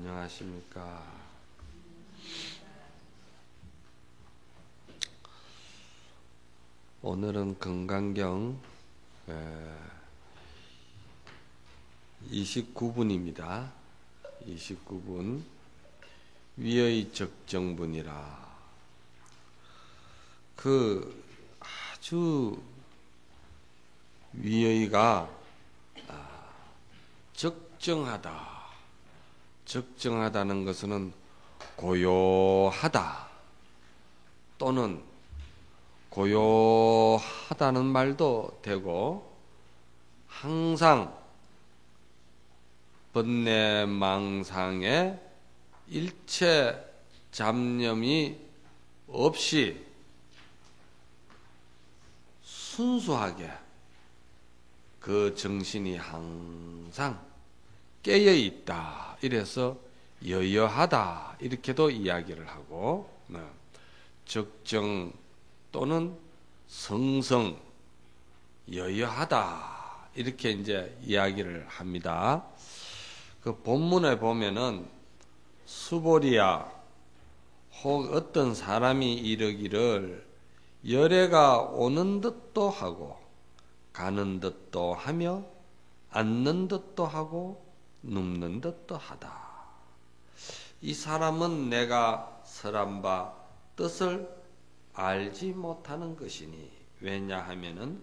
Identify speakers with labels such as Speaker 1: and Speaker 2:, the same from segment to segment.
Speaker 1: 안녕하십니까. 오늘은 건강경 29분입니다. 29분 위의 적정분이라. 아주 위의가 적정하다는 것은 고요하다 또는 고요하다는 말도 되고, 항상 번뇌망상에 일체 잡념이 없이 순수하게 그 정신이 항상 깨어 있다. 이래서 여여하다 이렇게도 이야기를 하고, 적정 또는 성성 여여하다 이렇게 이제 이야기를 합니다. 그 본문에 보면은 수보리야, 혹 어떤 사람이 이르기를 열애가 오는 듯도 하고 가는 듯도 하며 앉는 듯도 하고 눕는 듯도 하다. 이 사람은 내가 설한 바 뜻을 알지 못하는 것이니, 왜냐하면은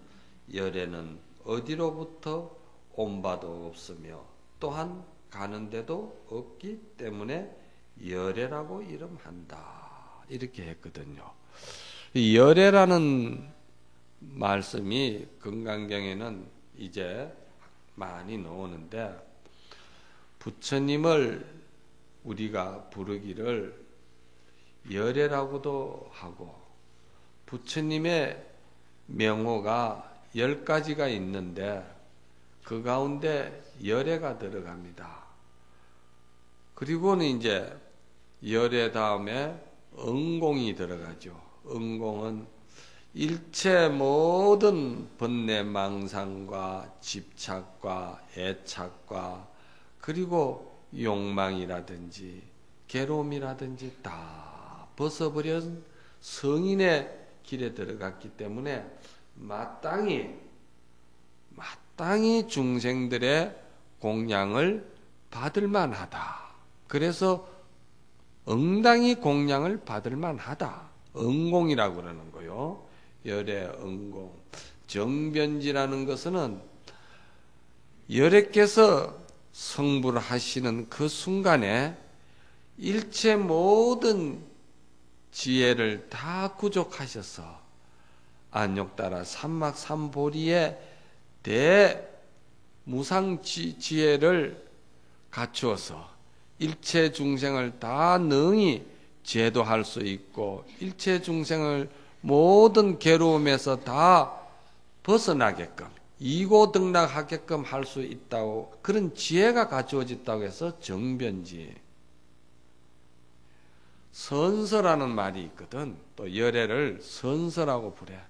Speaker 1: 열애는 어디로부터 온 바도 없으며 또한 가는 데도 없기 때문에 열애라고 이름한다. 이렇게 했거든요. 이 열애라는 말씀이 건강경에는 이제 많이 나오는데, 부처님을 우리가 부르기를 열애라고도 하고, 부처님의 명호가 10가지가 있는데 그 가운데 열애가 들어갑니다. 그리고는 이제 열애 다음에 응공이 들어가죠. 응공은 일체 모든 번뇌망상과 집착과 애착과 그리고 욕망이라든지 괴로움이라든지 다 벗어버린 성인의 길에 들어갔기 때문에 마땅히 중생들의 공양을 받을 만하다. 그래서 응당히 공양을 받을 만하다. 응공이라고 그러는 거요. 열애 응공. 정변지라는 것은 열애께서 성불 하시는 그 순간에 일체 모든 지혜를 다 구족하셔서 안욕따라 삼막삼보리의 대무상지혜를 갖추어서 일체 중생을 다 능히 제도할 수 있고, 일체 중생을 모든 괴로움에서 다 벗어나게끔 이고등락하게끔 할 수 있다고, 그런 지혜가 갖추어졌다고 해서 정변지. 선서라는 말이 있거든. 또 열애를 선서라고 부래.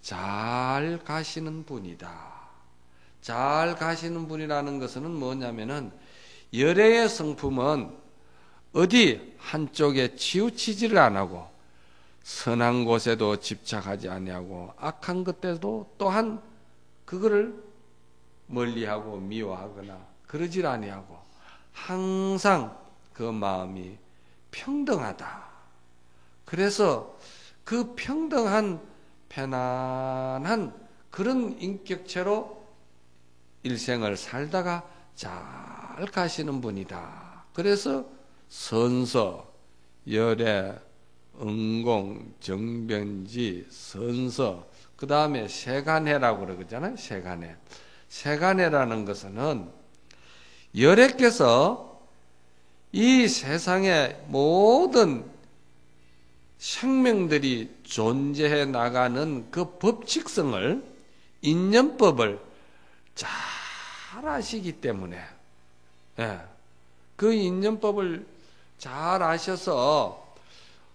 Speaker 1: 잘 가시는 분이다. 잘 가시는 분이라는 것은 뭐냐면은, 열애의 성품은 어디 한쪽에 치우치지를 안 하고 선한 곳에도 집착하지 아니하고 악한 것에도 또한 그거를 멀리하고 미워하거나 그러질 아니하고 항상 그 마음이 평등하다. 그래서 그 평등한 편안한 그런 인격체로 일생을 살다가 잘 가시는 분이다. 그래서 선서, 열애, 응공, 정변지, 선서, 그 다음에 세간해라고 그러잖아요. 세간해. 세간해라는 것은 열애께서 이 세상의 모든 생명들이 존재해 나가는 그 법칙성을, 인연법을 잘 아시기 때문에, 그 인연법을 잘 아셔서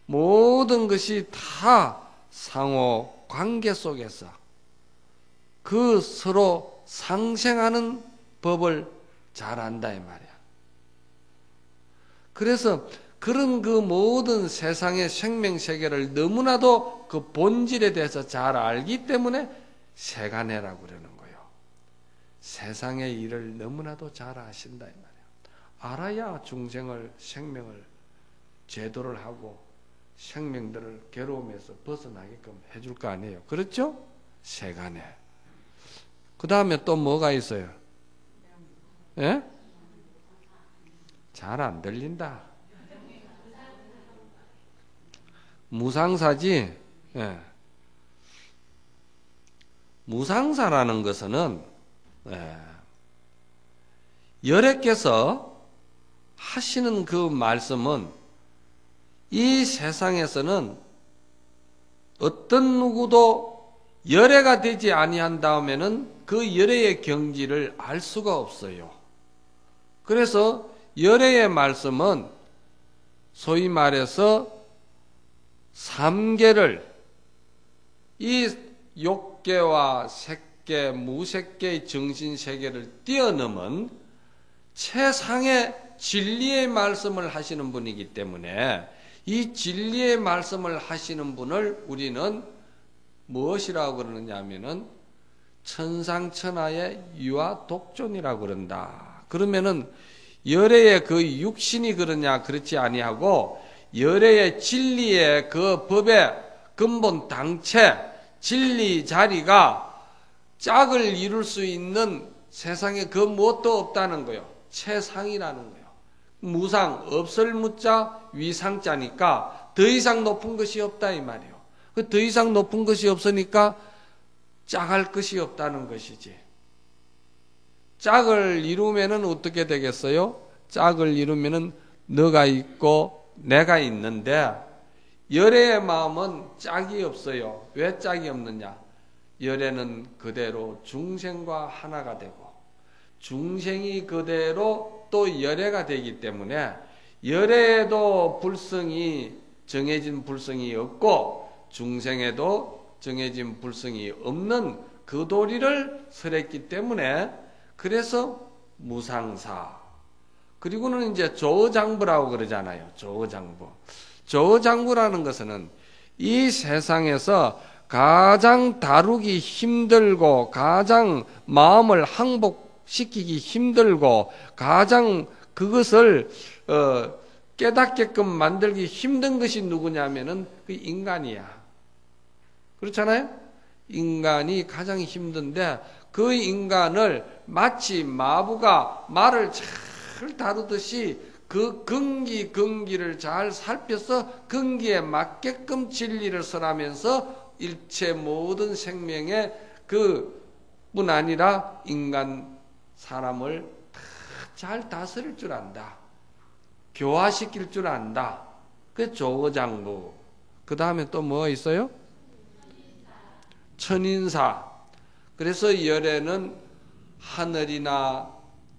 Speaker 1: 모든 것이 다 상호 관계 속에서 그 서로 상생하는 법을 잘 안다 이 말이야. 그래서 그런 그 모든 세상의 생명세계를 너무나도 그 본질에 대해서 잘 알기 때문에 세간해라고 그러는 거예요. 세상의 일을 너무나도 잘 아신다 이 말이에요. 알아야 중생을 생명을 제도를 하고 생명들을 괴로움에서 벗어나게끔 해줄 거 아니에요. 그렇죠? 세간해. 그 다음에 또 뭐가 있어요? 예? 잘 안 들린다. 무상사지. 예. 무상사라는 것은 열애께서 하시는 그 말씀은 이 세상에서는 어떤 누구도 열애가 되지 아니한 다음에는 그 열애의 경지를 알 수가 없어요. 그래서 열애의 말씀은 소위 말해서 삼계를 이 욕계와 색계, 무색계의 정신세계를 뛰어넘은 최상의 진리의 말씀을 하시는 분이기 때문에 이 진리의 말씀을 하시는 분을 우리는 무엇이라고 그러느냐 하면은 천상천하의 유아 독존이라고 그런다. 그러면은 열애의 그 육신이 그러냐 그렇지 아니하고 열애의 진리의 그 법의 근본 당체 진리 자리가 짝을 이룰 수 있는 세상에 그 무엇도 없다는 거예요. 최상이라는 거예요. 무상 없을 무자 위상자니까 더 이상 높은 것이 없다 이 말이에요. 더 이상 높은 것이 없으니까 짝할 것이 없다는 것이지. 짝을 이루면은 어떻게 되겠어요? 짝을 이루면은 너가 있고 내가 있는데 열애의 마음은 짝이 없어요. 왜 짝이 없느냐? 열애는 그대로 중생과 하나가 되고 중생이 그대로 또 열애가 되기 때문에 열애에도 불성이 정해진 불성이 없고 중생에도 정해진 불성이 없는 그 도리를 설했기 때문에 그래서 무상사. 그리고는 이제 조장부라고 그러잖아요. 조장부. 조장부라는 것은 이 세상에서 가장 다루기 힘들고 가장 마음을 항복시키기 힘들고 가장 그것을 깨닫게끔 만들기 힘든 것이 누구냐면은 그 인간이야. 그렇잖아요? 인간이 가장 힘든데 그 인간을 마치 마부가 말을 잘 다루듯이 그 근기를 잘 살펴서 근기에 맞게끔 진리를 설하면서 일체 모든 생명의 그뿐 아니라 인간 사람을 잘 다스릴 줄 안다. 교화시킬 줄 안다. 그게 조장부. 그 다음에 또 뭐 있어요? 천인사. 그래서 열애는 하늘이나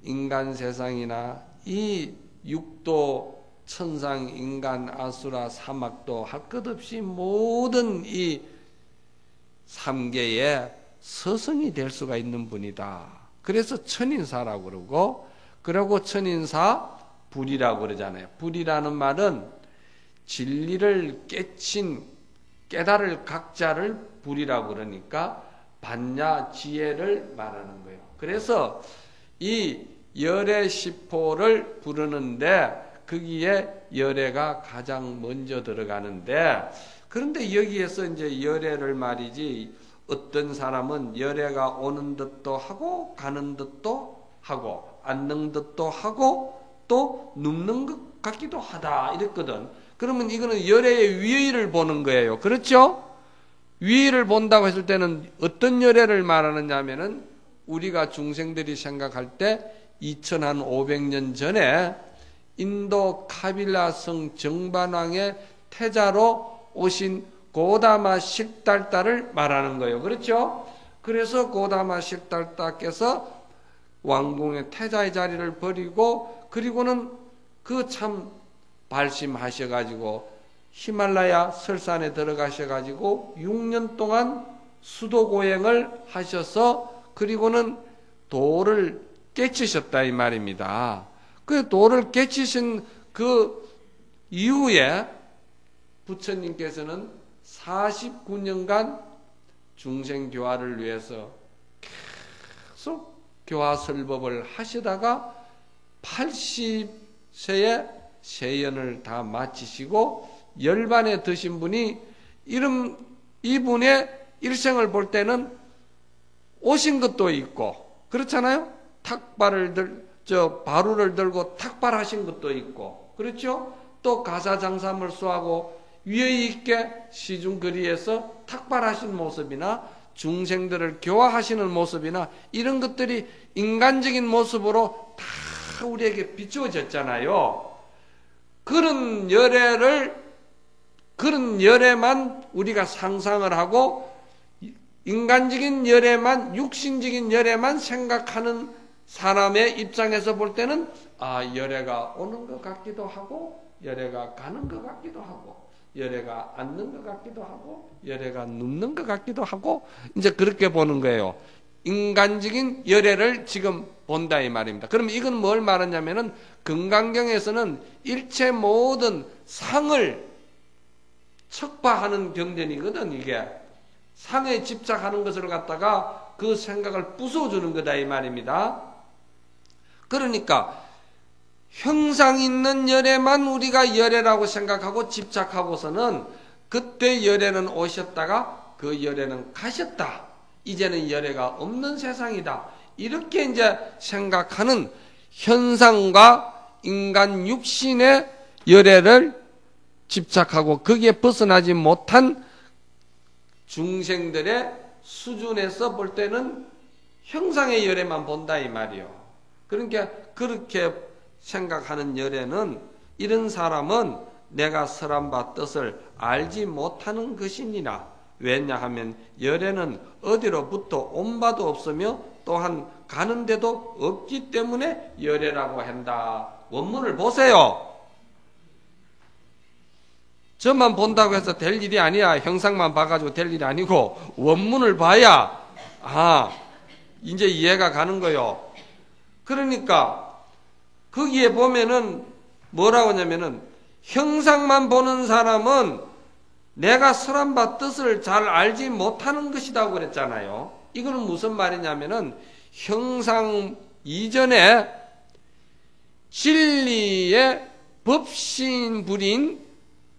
Speaker 1: 인간 세상이나 이 육도, 천상, 인간, 아수라, 사막도 할 것 없이 모든 이 삼계의 서성이 될 수가 있는 분이다. 그래서 천인사라고 그러고 천인사 불이라고 그러잖아요. 불이라는 말은 진리를 깨달을 각자를 불이라고 그러니까 반야 지혜를 말하는 거예요. 그래서 이 열애 시포를 부르는데 거기에 열애가 가장 먼저 들어가는데 그런데 여기에서 이제 열애를 말이지 어떤 사람은 열애가 오는 듯도 하고 가는 듯도 하고 앉는 듯도 하고 또 눕는 것 같기도 하다 이랬거든. 그러면 이거는 열애의 위의를 보는 거예요. 그렇죠? 위의를 본다고 했을 때는 어떤 열애를 말하느냐 하면은 우리가 중생들이 생각할 때 2500년 전에 인도 카빌라성 정반왕의 태자로 오신 고다마 식달다를 말하는 거예요. 그렇죠? 그래서 고다마 식달다께서 왕궁의 태자의 자리를 버리고 그리고는 그 참 발심하셔가지고 히말라야 설산에 들어가셔가지고 6년 동안 수도고행을 하셔서 그리고는 도를 깨치셨다 이 말입니다. 그 도를 깨치신 그 이후에 부처님께서는 49년간 중생교화를 위해서 계속 교화설법을 하시다가 80세에 세연을 다 마치시고 열반에 드신 분이 이분의 일생을 볼 때는 오신 것도 있고 그렇잖아요. 바루를 들고 탁발하신 것도 있고 그렇죠. 또 가사장사물수하고 위의 있게 시중거리에서 탁발하신 모습이나 중생들을 교화하시는 모습이나 이런 것들이 인간적인 모습으로 다 우리에게 비추어졌잖아요. 그런 열애만 우리가 상상을 하고 인간적인 열애만, 육신적인 열애만 생각하는 사람의 입장에서 볼 때는 열애가 오는 것 같기도 하고 열애가 가는 것 같기도 하고 열애가 앉는 것 같기도 하고 열애가 눕는 것 같기도 하고 이제 그렇게 보는 거예요. 인간적인 열애를 지금 본다 이 말입니다. 그러면 이건 뭘 말하냐면은 금강경에서는 일체 모든 상을 척파하는 경전이거든. 이게 상에 집착하는 것을 갖다가 그 생각을 부숴주는 거다 이 말입니다. 그러니까 형상 있는 열애만 우리가 열애라고 생각하고 집착하고서는 그때 열애는 오셨다가 그 열애는 가셨다. 이제는 열애가 없는 세상이다. 이렇게 이제 생각하는 현상과 인간 육신의 열애를 집착하고 거기에 벗어나지 못한 중생들의 수준에서 볼 때는 형상의 열애만 본다 이 말이요. 그러니까 그렇게 생각하는 열애는 이런 사람은 내가 설한 바 뜻을 알지 못하는 것이니라. 왜냐하면 열애는 어디로부터 온 바도 없으며 또한 가는 데도 없기 때문에 열애라고 한다. 원문을 보세요. 저만 본다고 해서 될 일이 아니야. 형상만 봐가지고 될 일이 아니고 원문을 봐야 이제 이해가 가는 거요. 그러니까 거기에 보면은 뭐라고 하냐면은 형상만 보는 사람은 내가 설한 바 뜻을 잘 알지 못하는 것이라고 그랬잖아요. 이거는 무슨 말이냐면은 형상 이전에 진리의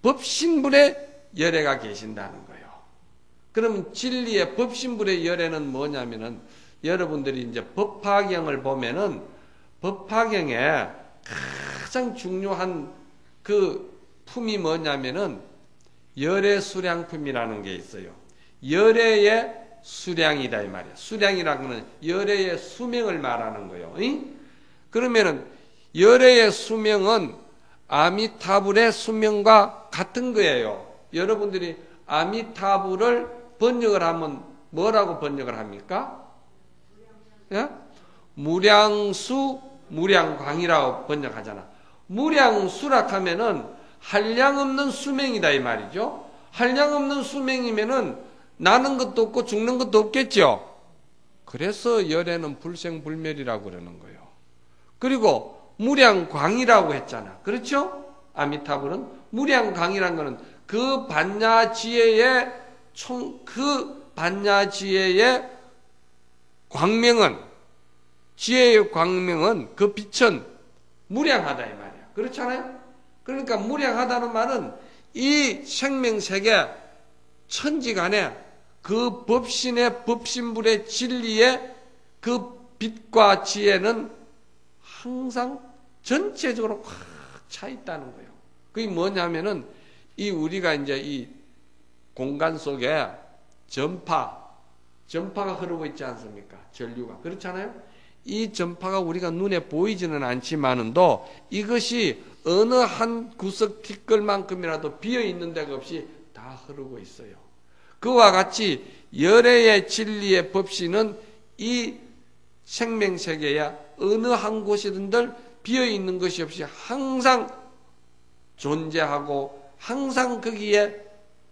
Speaker 1: 법신불의 열애가 계신다는 거예요. 그러면 진리의 법신불의 열애는 뭐냐면은 여러분들이 이제 법화경을 보면은 법화경에 가장 중요한 그 품이 뭐냐면은 열애 수량품이라는 게 있어요. 열애의 수량이다 이 말이야. 수량이라는 건 열애의 수명을 말하는 거예요. 그러면은 열애의 수명은 아미타불의 수명과 같은 거예요. 여러분들이 아미타불을 번역을 하면 뭐라고 번역을 합니까? 예? 무량수, 무량광이라고 번역하잖아. 무량수락하면은 한량없는 수명이다 이 말이죠. 한량없는 수명이면은 나는 것도 없고 죽는 것도 없겠죠. 그래서 열애는 불생불멸이라고 그러는 거예요. 그리고 무량광이라고 했잖아. 그렇죠? 아미타불은 무량광이라는 거는 그 반야지혜의 광명은 지혜의 광명은 그 빛은 무량하다 이 말이야. 그렇잖아요? 그러니까 무량하다는 말은 이 생명세계 천지간에 그 법신의 법신불의 진리의 그 빛과 지혜는 항상 전체적으로 확 차 있다는 거예요. 그게 뭐냐면은 이 우리가 이제 이 공간 속에 전파가 흐르고 있지 않습니까? 전류가. 그렇잖아요? 이 전파가 우리가 눈에 보이지는 않지만은도 이것이 어느 한 구석 티끌만큼이라도 비어있는 데가 없이 다 흐르고 있어요. 그와 같이 열애의 진리의 법신은 이 생명세계에 어느 한 곳이든들 비어있는 것이 없이 항상 존재하고 항상 거기에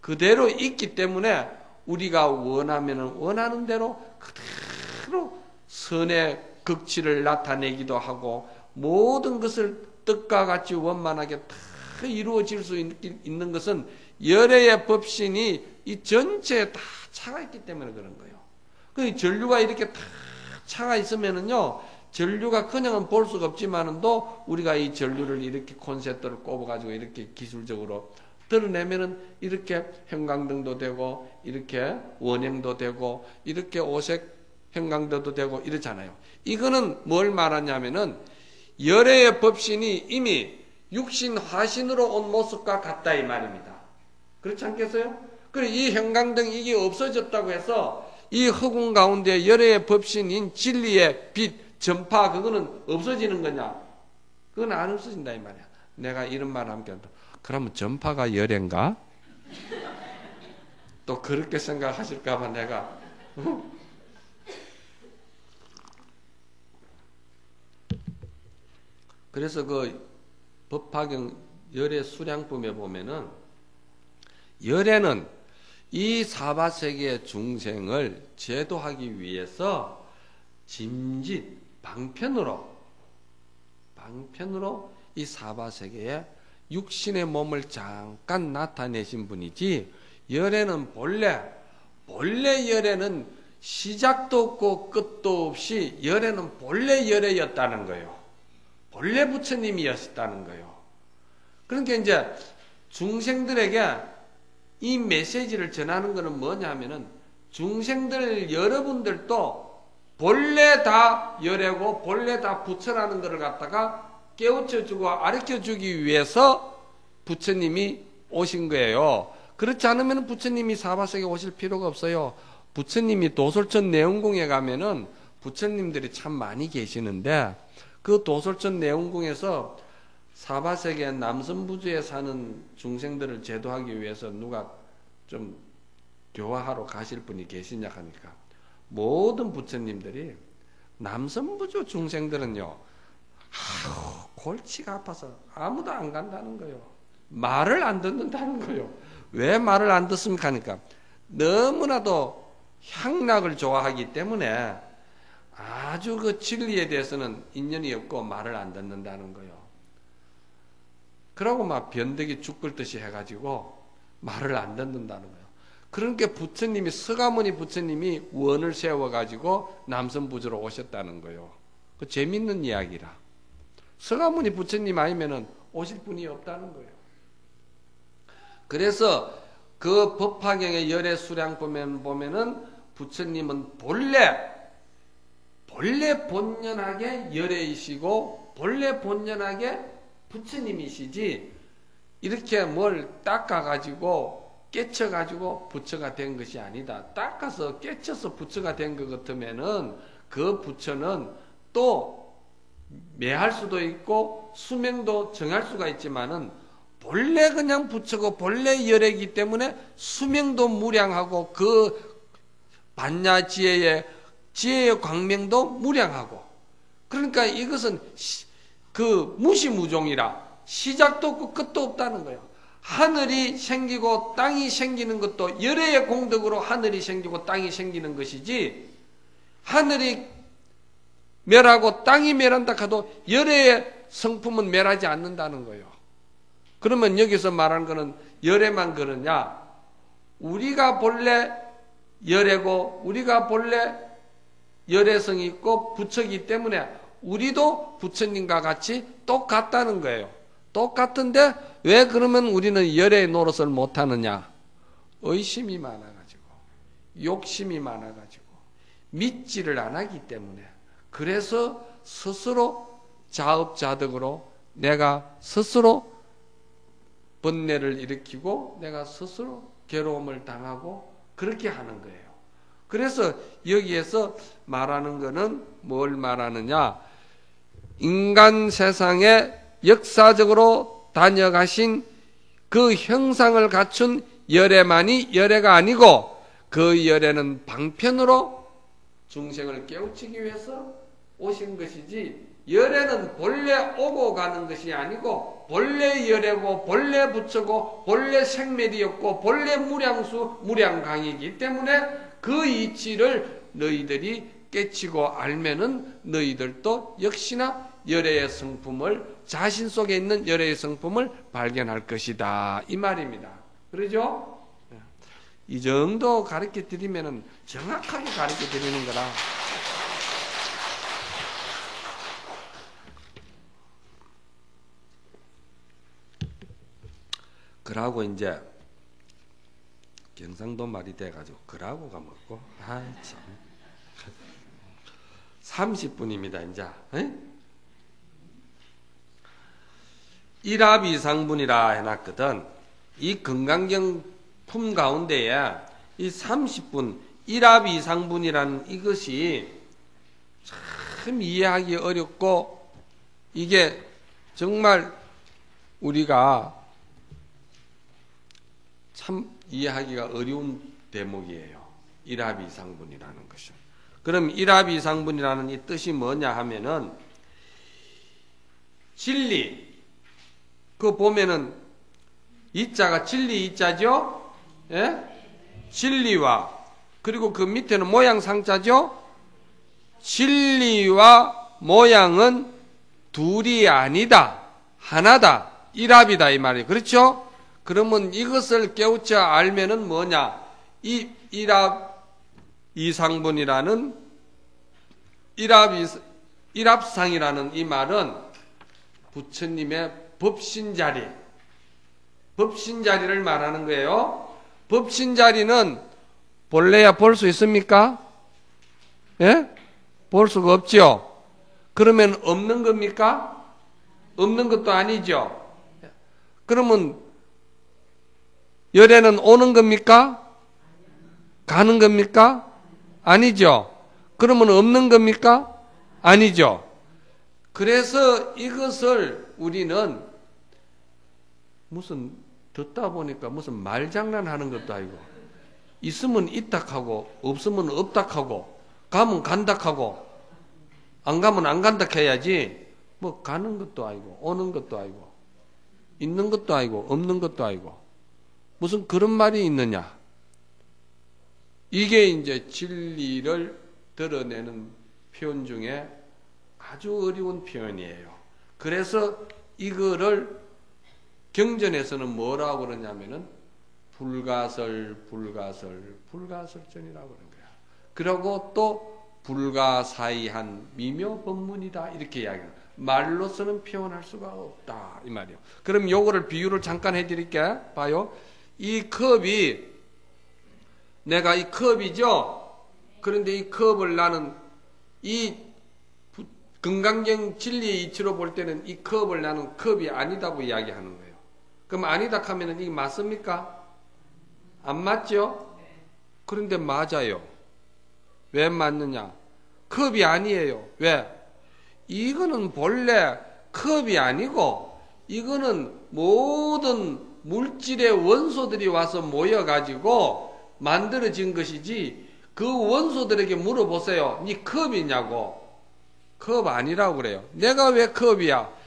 Speaker 1: 그대로 있기 때문에 우리가 원하면은 원하는 대로 그대로 선의 극치를 나타내기도 하고 모든 것을 뜻과 같이 원만하게 다 이루어질 수 있는 것은 열애의 법신이 이 전체에 다 차가 있기 때문에 그런 거예요. 그 전류가 이렇게 다 차가 있으면은요, 전류가 그냥은 볼 수가 없지만은도 우리가 이 전류를 이렇게 콘센트를 꼽아가지고 이렇게 기술적으로 드러내면은 이렇게 형광등도 되고 이렇게 원형도 되고 이렇게 오색 형광등도 되고 이렇잖아요. 이거는 뭘 말하냐면은 열애의 법신이 이미 육신 화신으로 온 모습과 같다 이 말입니다. 그렇지 않겠어요? 그리고 이 형광등 이게 없어졌다고 해서 이 허공 가운데 열애의 법신인 진리의 빛 전파 그거는 없어지는 거냐? 그건 안 없어진다 이 말이야. 내가 이런 말 함께 한다. 그러면 전파가 열애인가? 또 그렇게 생각하실까봐 내가 그래서 그 법화경 열애 수량품에 보면은 열애는 이 사바세계의 중생을 제도하기 위해서 짐짓 방편으로 이 사바세계에 육신의 몸을 잠깐 나타내신 분이지, 열애는 본래 열애는 시작도 없고 끝도 없이 열애는 본래 열애였다는 거예요. 본래 부처님이었다는 거예요. 그러니까 이제 중생들에게 이 메시지를 전하는 것은 뭐냐면은 중생들 여러분들도 본래 다 열애고 본래 다 부처라는 것을 갖다가 깨우쳐주고 가르쳐주기 위해서 부처님이 오신 거예요. 그렇지 않으면 부처님이 사바세계에 오실 필요가 없어요. 부처님이 도솔천 내원궁에 가면은 부처님들이 참 많이 계시는데 그 도솔천 내원궁에서 사바세계 남선부주에 사는 중생들을 제도하기 위해서 누가 좀 교화하러 가실 분이 계시냐 하니까 모든 부처님들이 남선부주 중생들은요, 골치가 아파서 아무도 안 간다는 거예요. 말을 안 듣는다는 거예요. 왜 말을 안 듣습니까 하니까 너무나도 향락을 좋아하기 때문에 아주 그 진리에 대해서는 인연이 없고 말을 안 듣는다는 거예요. 그러고 막 변덕이 죽 끓듯이 해가지고 말을 안 듣는다는 거예요. 그러니까 부처님이 서가모니 부처님이 원을 세워가지고 남선부주로 오셨다는 거예요. 그 재밌는 이야기라. 서가모니 부처님 아니면은 오실 분이 없다는 거예요. 그래서 그 법화경의 열애 수량 보면은 부처님은 본래 본연하게 열애이시고 본래 본연하게 부처님이시지 이렇게 뭘 닦아가지고 깨쳐가지고 부처가 된 것이 아니다. 닦아서 깨쳐서 부처가 된 것 같으면은 그 부처는 또 매할 수도 있고 수명도 정할 수가 있지만은 본래 그냥 부처고 본래 열애이기 때문에 수명도 무량하고 그 반야지혜의 광명도 무량하고, 그러니까 이것은 그 무시무종이라 시작도 없고 끝도 없다는 거예요. 하늘이 생기고 땅이 생기는 것도 열애의 공덕으로 하늘이 생기고 땅이 생기는 것이지, 하늘이 멸하고 땅이 멸한다 하도 열애의 성품은 멸하지 않는다는 거예요. 그러면 여기서 말하는 거는 열애만 그러냐? 우리가 본래 열애고 우리가 본래 열애성이 있고 부처이기 때문에 우리도 부처님과 같이 똑같다는 거예요. 똑같은데 왜 그러면 우리는 열애의 노릇을 못하느냐? 의심이 많아가지고 욕심이 많아가지고 믿지를 안 하기 때문에, 그래서 스스로 자업자득으로 내가 스스로 번뇌를 일으키고 내가 스스로 괴로움을 당하고 그렇게 하는 거예요. 그래서 여기에서 말하는 거는 뭘 말하느냐? 인간 세상에 역사적으로 다녀가신 그 형상을 갖춘 열애만이 열애가 아니고, 그 열애는 방편으로 중생을 깨우치기 위해서 오신 것이지, 열애는 본래 오고 가는 것이 아니고 본래 열애고 본래 부처고 본래 생멸이었고 본래 무량수 무량강이기 때문에 그 이치를 너희들이 깨치고 알면은 너희들도 역시나 열애의 성품을, 자신 속에 있는 열애의 성품을 발견할 것이다, 이 말입니다. 그러죠? 이 정도 가르쳐 드리면은 정확하게 가르쳐 드리는 거라. 그러고 이제 경상도 말이 돼가지고 그러고가 뭐고, 아이 참. 30분입니다 이제. 일합이상분이라 해놨거든. 이 건강경품 가운데에 이 30분 일합이상분이라는 이것이 참 이해하기 어렵고, 이게 정말 우리가 참 이해하기가 어려운 대목이에요. 일합이상분이라는 것은. 그럼 일합이상분이라는 이 뜻이 뭐냐 하면은, 진리, 그 보면은 이자가 진리 이자죠? 예? 진리와, 그리고 그 밑에는 모양상자죠? 진리와 모양은 둘이 아니다, 하나다, 일합이다, 이 말이에요. 그렇죠? 그러면 이것을 깨우쳐 알면은 뭐냐? 이 일합이상분이라는, 일합상이라는 이 말은 부처님의 법신자리를 말하는 거예요. 법신자리는 본래야 볼 수 있습니까? 예? 볼 수가 없죠. 그러면 없는 겁니까? 없는 것도 아니죠. 그러면 열애는 오는 겁니까? 가는 겁니까? 아니죠. 그러면 없는 겁니까? 아니죠. 그래서 이것을 우리는 무슨 듣다 보니까 무슨 말장난하는 것도 아니고, 있으면 있다하고 없으면 없다하고 가면 간다하고 안 가면 안 간다 해야지, 뭐 가는 것도 아니고 오는 것도 아니고 있는 것도 아니고 없는 것도 아니고 무슨 그런 말이 있느냐. 이게 이제 진리를 드러내는 표현 중에 아주 어려운 표현이에요. 그래서 이거를 경전에서는 뭐라고 그러냐면은 불가설전이라고 그러는 거야. 그리고 또 불가사의한 미묘법문이다, 이렇게 이야기해요. 말로서는 표현할 수가 없다, 이 말이에요. 그럼 요거를 비유를 잠깐 해드릴게. 봐요. 이 컵이, 내가 이 컵이죠? 그런데 이 컵을 나는 이 건강경 진리의 이치로 볼 때는 이 컵을 나는 컵이 아니다고 이야기하는 거예요. 그럼 아니다 하면은 이게 맞습니까? 안 맞죠? 그런데 맞아요. 왜 맞느냐? 컵이 아니에요. 왜? 이거는 본래 컵이 아니고, 이거는 모든 물질의 원소들이 와서 모여가지고 만들어진 것이지, 그 원소들에게 물어보세요. 니 컵이냐고. 컵 아니라고 그래요. 내가 왜 컵이야?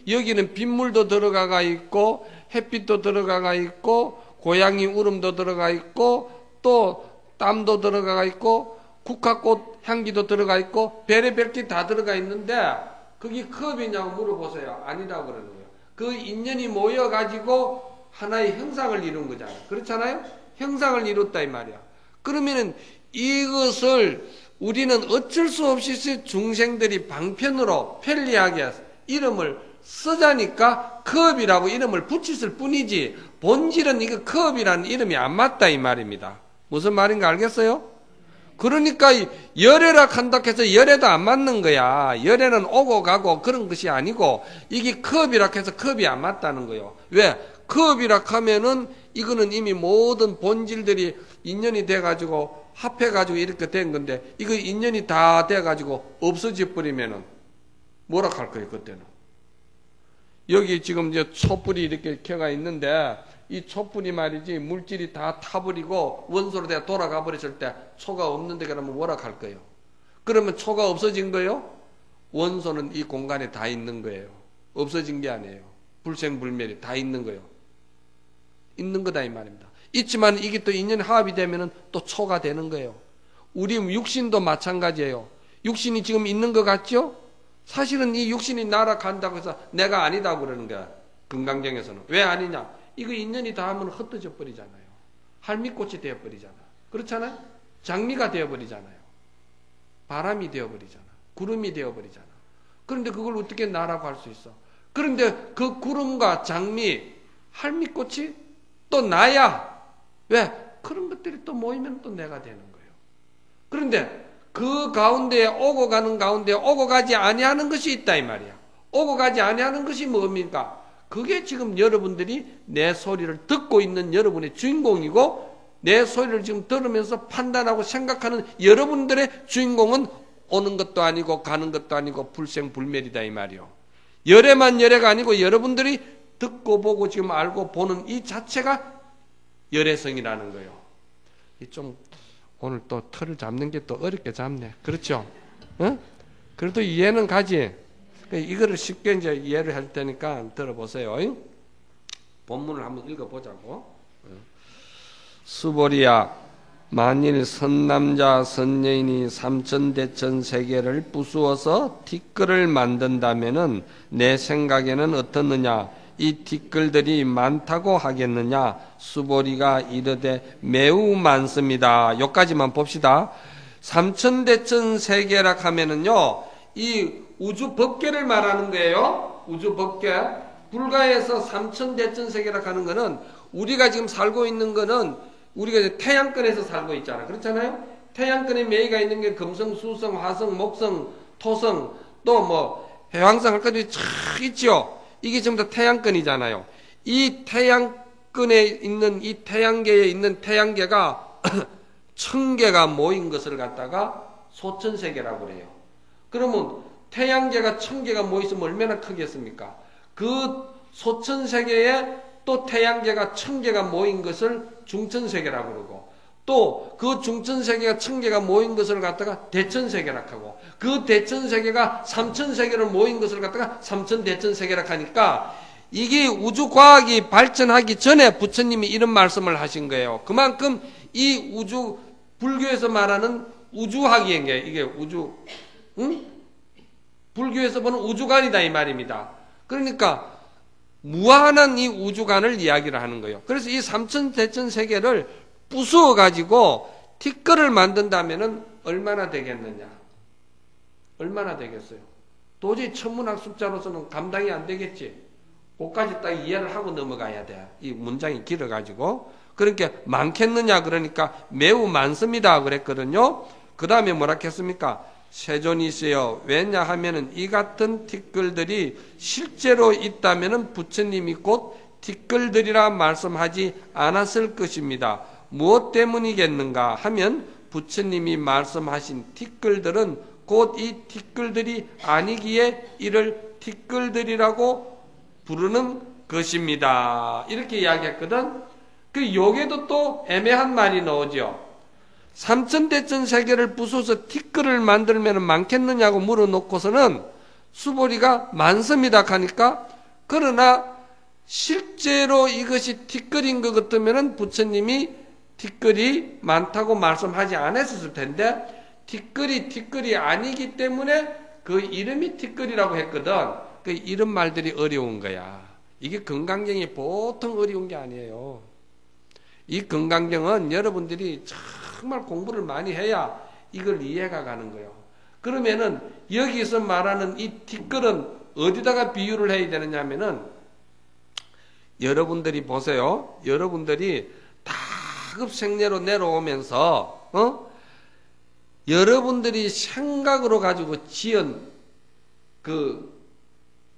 Speaker 1: 여기는 빗물도 들어가가 있고, 햇빛도 들어가가 있고, 고양이 울음도 들어가 있고, 또 땀도 들어가가 있고, 국화꽃 향기도 들어가 있고, 별의별 게 다 들어가 있는데, 그게 컵이냐고 물어보세요. 아니라고 그러는 거예요. 그 인연이 모여가지고 하나의 형상을 이룬 거잖아요. 그렇잖아요? 형상을 이뤘다, 이 말이야. 그러면은 이것을 우리는 어쩔 수 없이 중생들이 방편으로 편리하게 이름을 쓰자니까 컵이라고 이름을 붙였을 뿐이지, 본질은 이거 컵이라는 이름이 안 맞다, 이 말입니다. 무슨 말인가 알겠어요? 그러니까 열애라 한다 해서 열애도 안 맞는 거야. 열애는 오고 가고 그런 것이 아니고, 이게 컵이라 해서 컵이 안 맞다는 거예요. 왜? 컵이라 하면은 이거는 이미 모든 본질들이 인연이 돼가지고 합해가지고 이렇게 된 건데, 이거 인연이 다 돼가지고 없어져 버리면은 뭐라 할 거예요, 그때는. 여기 지금 이제 촛불이 이렇게 켜가 있는데, 이 촛불이 말이지, 물질이 다 타버리고 원소로 내가 돌아가 버렸을 때 초가 없는데 그러면 뭐라 할 거예요? 그러면 초가 없어진 거예요? 원소는 이 공간에 다 있는 거예요. 없어진 게 아니에요. 불생불멸이 다 있는 거예요. 있는 거다, 이 말입니다. 있지만 이게 또 인연 화합이 되면은 또 초가 되는 거예요. 우리 육신도 마찬가지예요. 육신이 지금 있는 것 같죠? 사실은 이 육신이 날아간다고 해서 내가 아니다고 그러는 거야. 금강경에서는. 왜 아니냐? 이거 인연이 닿으면 흩어져 버리잖아요. 할미꽃이 되어버리잖아. 그렇잖아요? 장미가 되어버리잖아요. 바람이 되어버리잖아. 구름이 되어버리잖아. 그런데 그걸 어떻게 나라고 할 수 있어? 그런데 그 구름과 장미, 할미꽃이 또 나야. 왜? 그런 것들이 또 모이면 또 내가 되는 거예요. 그런데 그 가운데 오고 가는 가운데 오고 가지 아니하는 것이 있다 이 말이야. 오고 가지 아니하는 것이 뭡니까? 그게 지금 여러분들이 내 소리를 듣고 있는 여러분의 주인공이고 내 소리를 지금 들으면서 판단하고 생각하는 여러분들의 주인공은 오는 것도 아니고 가는 것도 아니고 불생불멸이다 이 말이요. 열애만 열애가 아니고 여러분들이 듣고 보고 지금 알고 보는 이 자체가 열애성이라는 거예요. 좀 오늘 또 틀을 잡는 게 또 어렵게 잡네. 그렇죠? 어? 그래도 이해는 가지. 이거를 쉽게 이제 이해를 할 테니까 들어보세요. 본문을 한번 읽어보자고. 수보리야, 만일 선남자 선여인이 삼천대천 세계를 부수어서 티끌을 만든다면은 내 생각에는 어떻느냐? 이 티끌들이 많다고 하겠느냐? 수보리가 이르되 매우 많습니다. 여기까지만 봅시다. 삼천대천 세계라 하면은요, 이 우주 법계를 말하는 거예요. 우주 법계. 불가에서 삼천대천 세계라 하는 거는 우리가 지금 살고 있는 거는 우리가 이제 태양권에서 살고 있잖아. 그렇잖아요? 태양권에 매이가 있는 게 금성, 수성, 화성, 목성, 토성, 또 뭐 해왕성 할 것들이 쫙 있죠. 이게 전부 다 태양권이잖아요. 이 태양권에 있는 이 태양계에 있는 태양계가 1000개가 모인 것을 갖다가 소천세계라고 그래요. 그러면 태양계가 1000개가 모이면 얼마나 크겠습니까? 그 소천세계에 또 태양계가 1000개가 모인 것을 중천세계라고 그러고 또 그 중천세계가 1000개가 모인 것을 갖다가 대천세계라고 하고 그 대천세계가 3000세계를 모인 것을 갖다가 삼천대천세계라고 하니까 이게 우주과학이 발전하기 전에 부처님이 이런 말씀을 하신 거예요. 그만큼 이 우주 불교에서 말하는 우주학이인 게 이게 우주 불교에서 보는 우주관이다 이 말입니다. 그러니까 무한한 이 우주관을 이야기를 하는 거예요. 그래서 이 삼천대천 세계를 부수어 가지고 티끌을 만든다면은 얼마나 되겠느냐? 얼마나 되겠어요? 도저히 천문학습자로서는 감당이 안 되겠지. 그것까지 딱 이해를 하고 넘어가야 돼. 이 문장이 길어가지고. 그러니까 많겠느냐? 그러니까 매우 많습니다. 그랬거든요. 그 다음에 뭐라 했습니까? 세존이세요. 왜냐하면은 이 같은 티끌들이 실제로 있다면은 부처님이 곧 티끌들이라 말씀하지 않았을 것입니다. 무엇 때문이겠는가 하면 부처님이 말씀하신 티끌들은 곧 이 티끌들이 아니기에 이를 티끌들이라고 부르는 것입니다. 이렇게 이야기했거든. 그 여기에도 또 애매한 말이 나오죠. 삼천대천 세계를 부숴서 티끌을 만들면 많겠느냐고 물어놓고서는 수보리가 많습니다 하니까 그러나 실제로 이것이 티끌인 것 같으면 부처님이 티끌이 많다고 말씀하지 않았을 텐데 티끌이 아니기 때문에 그 이름이 티끌이라고 했거든. 그 이런 말들이 어려운 거야. 이게 금강경이 보통 어려운 게 아니에요. 이 금강경은 여러분들이 정말 공부를 많이 해야 이걸 이해가 가는 거예요. 그러면은 여기서 말하는 이 티끌은 어디다가 비유를 해야 되느냐 하면은 여러분들이 보세요. 여러분들이 다급생내로 내려오면서 여러분들이 생각으로 가지고 지은 그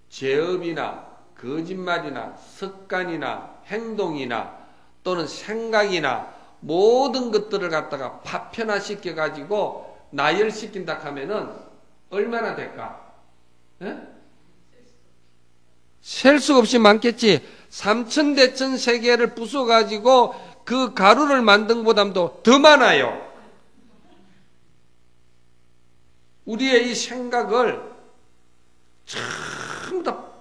Speaker 1: 죄업이나 거짓말이나 습관이나 행동이나 또는 생각이나 모든 것들을 갖다가 파편화시켜 가지고 나열시킨다 하면은 얼마나 될까? 셀 수 없이 많겠지. 삼천대천 세계를 부숴 가지고 그 가루를 만든 것보다도 더 많아요. 우리의 이 생각을 전부 다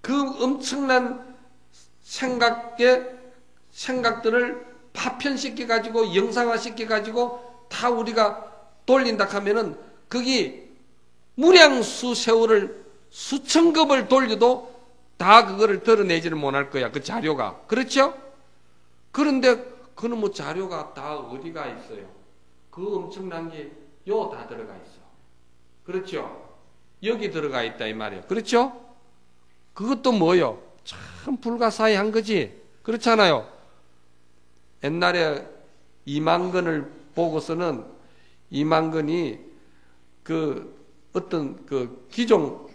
Speaker 1: 그 엄청난 생각들을 파편시켜 가지고 영상화시켜 가지고 다 우리가 돌린다 하면은 거기 무량수 세월을 수천 겁을 돌려도 다 그거를 드러내지를 못할 거야. 그 자료가. 그렇죠? 그런데 그는 뭐 자료가 다 어디가 있어요? 그 엄청난 게 요 다 들어가 있어. 그렇죠? 여기 들어가 있다 이 말이에요. 그렇죠? 그것도 뭐요? 참 불가사의한 거지. 그렇잖아요. 옛날에 이만건을 보고서는 이만건이 그 어떤 그 기종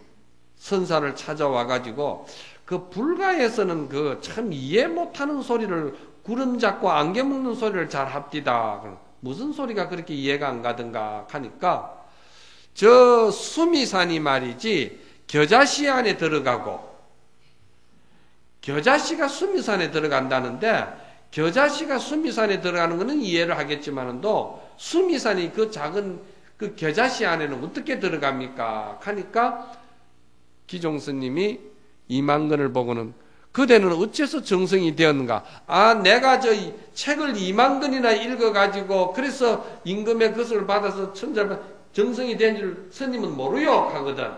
Speaker 1: 선사를 찾아와 가지고 그 불가에서는 그 참 이해 못하는 소리를 구름 잡고 안개 먹는 소리를 잘 합디다. 무슨 소리가 그렇게 이해가 안 가든가 하니까 저 수미산이 말이지 겨자씨 안에 들어가고 겨자씨가 수미산에 들어간다는데 겨자씨가 수미산에 들어가는 것은 이해를 하겠지만도 수미산이 그 작은 그 겨자씨 안에는 어떻게 들어갑니까? 하니까 기종스님이 이만건을 보고는 그대는 어째서 정성이 되었는가? 아, 내가 저 책을 2만 권이나 읽어가지고 그래서 임금의 것을 받아서 천자를 정성이 된 줄 스님은 모르요 하거든.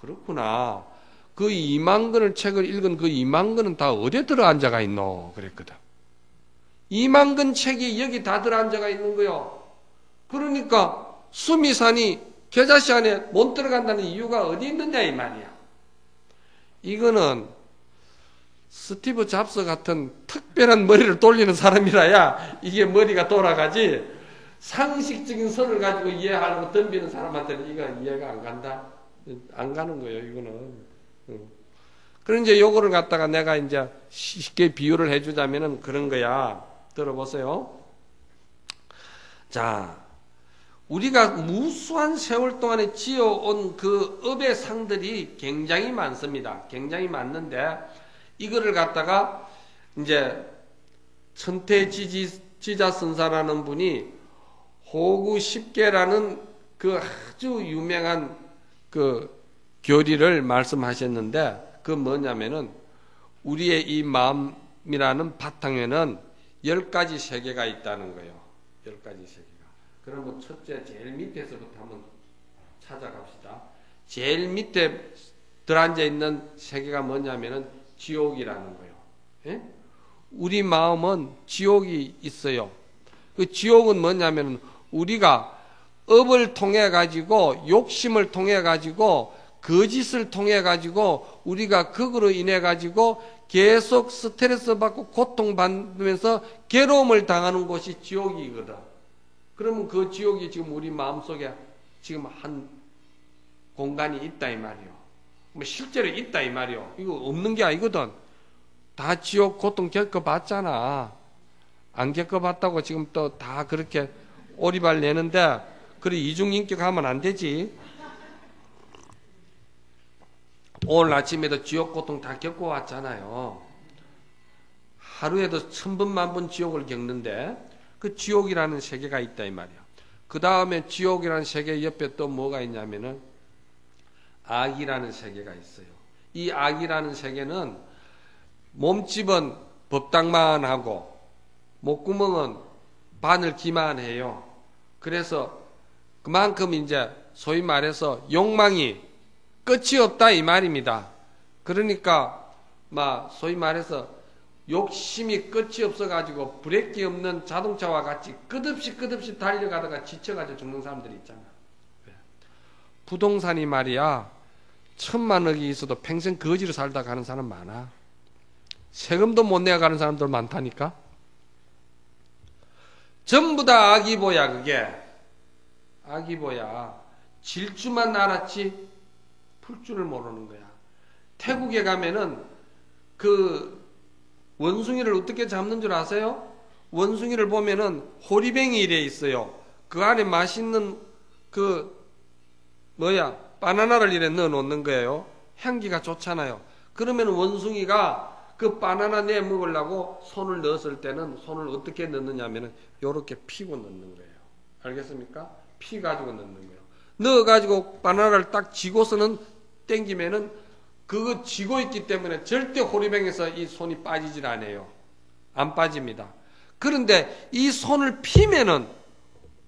Speaker 1: 그렇구나. 그 2만 권을 책을 읽은 그 2만 권은 다 어디에 들어앉아가 있노? 그랬거든. 2만 권 책이 여기 다 들어앉아가 있는 거요. 그러니까 수미산이 겨자씨 안에 못 들어간다는 이유가 어디 있느냐 이 말이야. 이거는 스티브 잡스 같은 특별한 머리를 돌리는 사람이라야 이게 머리가 돌아가지 상식적인 선을 가지고 이해하려고 덤비는 사람한테는 이거 이해가 안 간다. 안 가는 거예요, 이거는. 그런 이제 요거를 갖다가 내가 이제 쉽게 비유를 해주자면은 그런 거야. 들어보세요. 자, 우리가 무수한 세월 동안에 지어온 그 업의 상들이 굉장히 많습니다. 굉장히 많는데, 이거를 갖다가 이제 천태지자선사라는 분이 호구 십계라는 그 아주 유명한 그 교리를 말씀하셨는데, 그 뭐냐면은 우리의 이 마음이라는 바탕에는 10가지 세계가 있다는 거예요. 10가지 세계가. 그러면 첫째 제일 밑에서부터 한번 찾아갑시다. 제일 밑에 들어앉아 있는 세계가 뭐냐면은 지옥이라는 거예요. 예? 우리 마음은 지옥이 있어요. 그 지옥은 뭐냐면은 우리가 업을 통해 가지고 욕심을 통해 가지고 거짓을 통해 가지고 우리가 그거로 인해 가지고 계속 스트레스 받고 고통받으면서 괴로움을 당하는 곳이 지옥이거든. 그러면 그 지옥이 지금 우리 마음속에 지금 한 공간이 있다 이 말이요. 뭐 실제로 있다 이 말이요. 이거 없는 게 아니거든. 다 지옥 고통 겪어봤잖아. 안 겪어봤다고 지금 또 다 그렇게 오리발 내는데 그래 이중인격 하면 안 되지. 오늘 아침에도 지옥 고통 다 겪어왔잖아요. 하루에도 1000번 만번 지옥을 겪는데 그 지옥이라는 세계가 있다 이 말이야. 그 다음에 지옥이라는 세계 옆에 또 뭐가 있냐면은 악이라는 세계가 있어요. 이 악이라는 세계는 몸집은 법당만 하고 목구멍은 바늘기만 해요. 그래서 그만큼 이제 소위 말해서 욕망이 끝이 없다 이 말입니다. 그러니까 막 소위 말해서 욕심이 끝이 없어가지고 브레이크 없는 자동차와 같이 끝없이 달려가다가 지쳐가지고 죽는 사람들이 있잖아. 부동산이 말이야 1000만억이 있어도 평생 거지로 살다 가는 사람 많아. 세금도 못 내가 가는 사람들 많다니까. 전부 다 아기보야. 그게 아기보야. 질줄만 알았지 풀 줄을 모르는 거야. 태국에 가면은 그 원숭이를 어떻게 잡는 줄 아세요? 원숭이를 보면은 호리뱅이 이래 있어요. 그 안에 맛있는 그 바나나를 이래 넣어 놓는 거예요. 향기가 좋잖아요. 그러면 원숭이가 그 바나나 내 먹으려고 손을 넣었을 때는 손을 어떻게 넣느냐면은 요렇게 피고 넣는 거예요. 알겠습니까? 피 가지고 넣는 거예요. 넣어가지고 바나나를 딱 쥐고서는 땡기면은 그거 쥐고 있기 때문에 절대 호리뱅에서 이 손이 빠지질 않아요. 안 빠집니다. 그런데 이 손을 피면은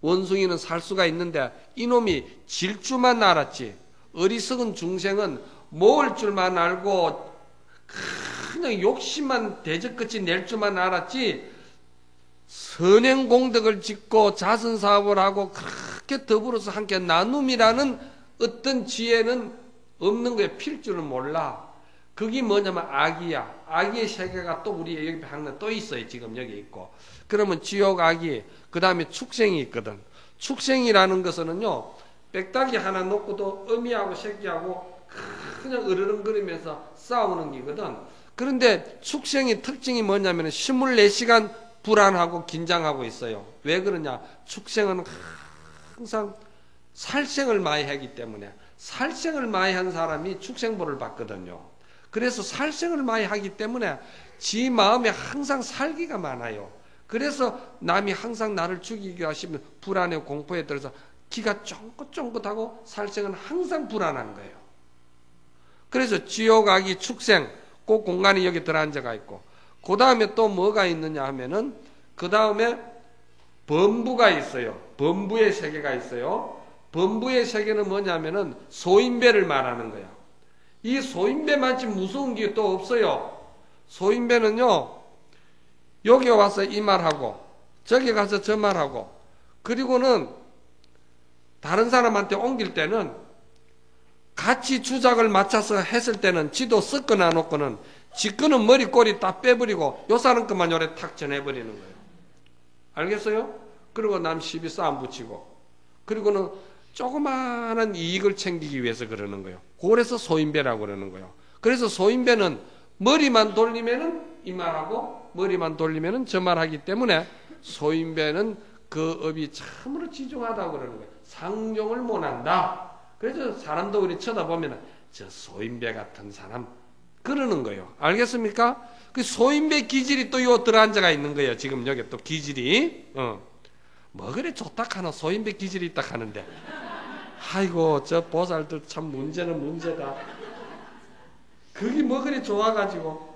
Speaker 1: 원숭이는 살 수가 있는데 이놈이 질 줄만 알았지. 어리석은 중생은 모을 줄만 알고 그냥 욕심만 대적끝이 낼 줄만 알았지, 선행 공덕을 짓고 자선 사업을 하고 그렇게 더불어서 함께 나눔이라는 어떤 지혜는 없는 거예요. 필 줄은 몰라. 그게 뭐냐면 악이야. 악의 세계가 또 우리 여기 하나 또 있어요. 지금 여기 있고. 그러면 지옥, 악이, 그 다음에 축생이 있거든. 축생이라는 것은요, 빽딱이 하나 놓고도 어미하고 새끼하고 그냥 으르렁거리면서 싸우는 기거든. 그런데 축생의 특징이 뭐냐면 24시간 불안하고 긴장하고 있어요. 왜 그러냐? 축생은 항상 살생을 많이 하기 때문에, 살생을 많이 한 사람이 축생보를 받거든요. 그래서 살생을 많이 하기 때문에 지 마음에 항상 살기가 많아요. 그래서 남이 항상 나를 죽이기로 하시면 불안해, 공포에 들어서 기가 쫑긋쫑긋하고 살생은 항상 불안한 거예요. 그래서 지옥, 악이, 축생, 그 공간이 여기 들어앉아가 있고, 그 다음에 또 뭐가 있느냐 하면은, 그 다음에 범부가 있어요. 범부의 세계가 있어요. 범부의 세계는 뭐냐면은 소인배를 말하는 거야. 이 소인배만치 무서운 게 또 없어요. 소인배는요, 여기 와서 이 말하고 저기 가서 저 말하고, 그리고는 다른 사람한테 옮길 때는 같이 주작을 맞춰서 했을 때는 지도 섞거나 놓고는 지 거는 머리 꼬리 다 빼버리고 요 사람 것만 요래 탁 전해버리는 거예요. 알겠어요? 그리고 남 시비 싸움 붙이고, 그리고는 조그마한 이익을 챙기기 위해서 그러는 거예요. 그래서 소인배라고 그러는 거예요. 그래서 소인배는 머리만 돌리면은 이 말하고 머리만 돌리면은 저 말하기 때문에 소인배는 그 업이 참으로 지중하다고 그러는 거예요. 상종을 못한다. 그래서 사람도 우리 쳐다보면은 저 소인배 같은 사람 그러는 거예요. 알겠습니까? 그 소인배 기질이 또 요 들어앉아가 있는 거예요. 지금 여기 또 기질이. 뭐 그래 좋다 하나 소인배 기질이 있다 하는데, 아이고 저 보살들 참 문제는 문제다. 그게 뭐 그래 좋아가지고.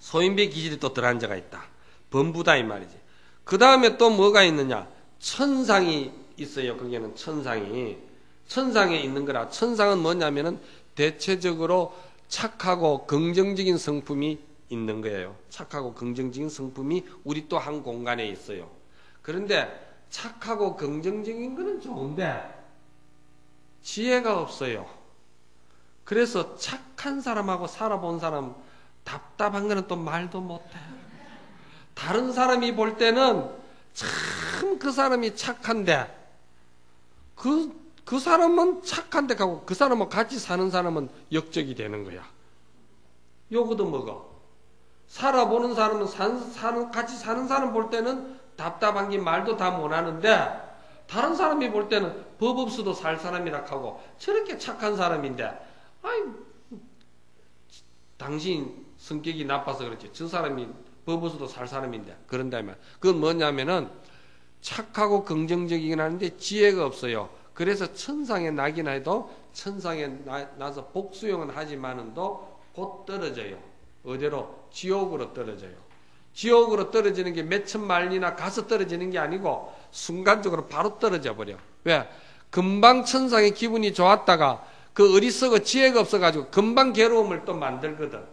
Speaker 1: 소인배 기질이 또 들어앉아가 있다. 범부다 이 말이지. 그 다음에 또 뭐가 있느냐? 천상이 있어요. 거기에는 천상에 있는 거라. 천상은 뭐냐면은 대체적으로 착하고 긍정적인 성품이 있는 거예요. 착하고 긍정적인 성품이 우리 또 한 공간에 있어요. 그런데 착하고 긍정적인 거는 좋은데 지혜가 없어요. 그래서 착한 사람하고 살아본 사람 답답한 거는 또 말도 못해. 다른 사람이 볼 때는 참 그 사람이 착한데 그 사람은 착한데 가고 그 사람하고 같이 사는 사람은 역적이 되는 거야. 요거도 먹어. 살아보는 사람은 같이 사는 사람 볼 때는 답답한 게 말도 다 못하는데, 다른 사람이 볼 때는 법 없어도 살 사람이라 하고 저렇게 착한 사람인데, 아이 당신 성격이 나빠서 그렇지 저 사람이 법 없어도 살 사람인데 그런다면, 그건 뭐냐면은 착하고 긍정적이긴 하는데 지혜가 없어요. 그래서 천상에 나긴 해도 천상에 나서 복수용은 하지만은도 곧 떨어져요. 어디로? 지옥으로 떨어져요. 지옥으로 떨어지는 게 몇천 마일이나 가서 떨어지는 게 아니고 순간적으로 바로 떨어져 버려. 왜? 금방 천상의 기분이 좋았다가 그 어리석어 지혜가 없어가지고 금방 괴로움을 또 만들거든.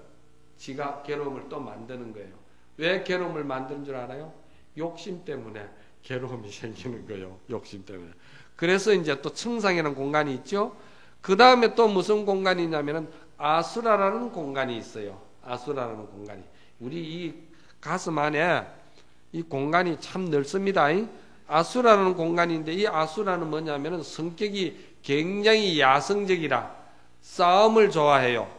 Speaker 1: 지가 괴로움을 또 만드는 거예요. 왜 괴로움을 만드는 줄 알아요? 욕심 때문에 괴로움이 생기는 거예요. 욕심 때문에. 그래서 이제 또 천상이라는 공간이 있죠. 그 다음에 또 무슨 공간이 있냐면은 아수라라는 공간이 있어요. 아수라라는 공간이. 우리 이 가슴 안에 이 공간이 참 넓습니다. 아수라라는 공간인데, 이 아수라는 뭐냐면은 성격이 굉장히 야성적이라 싸움을 좋아해요.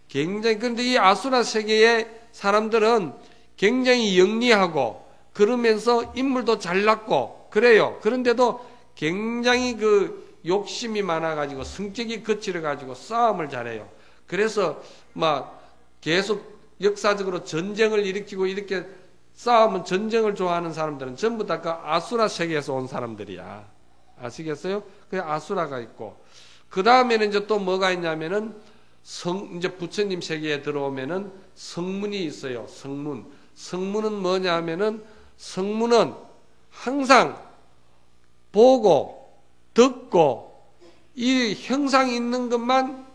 Speaker 1: 굉장히. 그런데 이 아수라 세계의 사람들은 굉장히 영리하고 그러면서 인물도 잘났고 그래요. 그런데도 굉장히 그 욕심이 많아가지고 성격이 거칠어가지고 싸움을 잘해요. 그래서 막 계속 역사적으로 전쟁을 일으키고 이렇게 싸움은 전쟁을 좋아하는 사람들은 전부 다 그 아수라 세계에서 온 사람들이야. 아시겠어요? 그 아수라가 있고, 그 다음에는 이제 또 뭐가 있냐면은 이제 부처님 세계에 들어오면은 성문이 있어요. 성문은 뭐냐면은 성문은 항상 보고 듣고 이 형상 있는 것만